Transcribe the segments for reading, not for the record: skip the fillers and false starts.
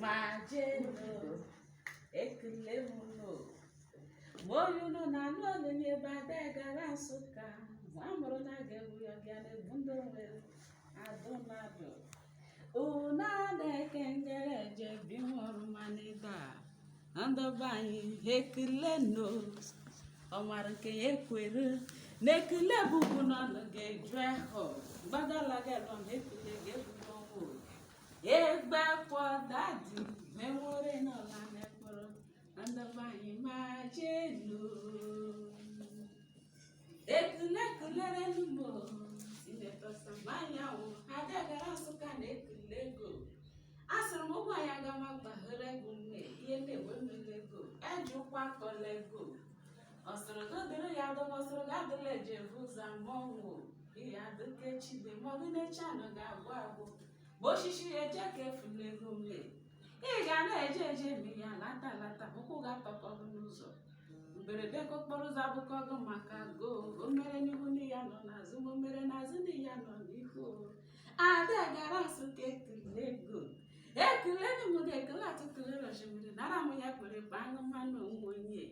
ma jeno ekele muno moyuno na no nye bade gara Nsụka amụrụ na ga-egbu ya bịa na-egbu ndị nwere adụnadụ una na-eke ngere eje bi nwụrụ manida ndọbanyị ekele no ọmara nke ya ekwere n'ekele bụbu n'ọnụ ga-eju ahụ gbadala galọ ekele ga-ebudo ọnwụ egbe kwọdadị menwere n'ọla na-ekpọrọ ndọbanyị ma jelu ekele kelere n'ugbo sinetọsamanyanwụ adagara Nsụka na ekele ego asịrị m ụgwọ ya gama gbaghere ego nne ihe na-ewe mmele ego eji ụkwa kọla ego ọsịrịgodịrị ya dọbọsịrị gadịla eji evu ụzọ mmọnwụ ihe adịke chibe maọbụ na-eche anọ ga-agwụ agwụ bụ oshishi eje ka efula ego mle ị ga na-eje eje eme ya lata lata ụkwụ ga-atọkọgụ n'ụzọ mberede ka okporo ụzọ abụkọgụ maka go o mere n'ihu nne ya nọ n'azụ ma o mere n'azụ nne ya nọ n'ihu ada gara Nsụka ekele ego ekele m ga-ekele atụtụlere osimiri nara m ya kpere kpa aṅụ mmanụ onwe onye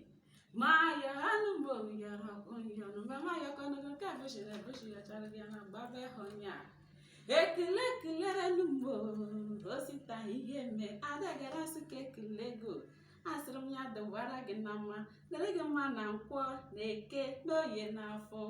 ma ya anụmbo yara ọgụnyọnụ mama ya kọnụgụ nke abụchiri abụchi ya chara ya na gbaba honya ekele kelere n'ugbo osita ihe eme ada gara Nsụka ekele ego asịrị m ya dọwara gị na mma dere gị mma na nkwọ na eke n'oye n'afọ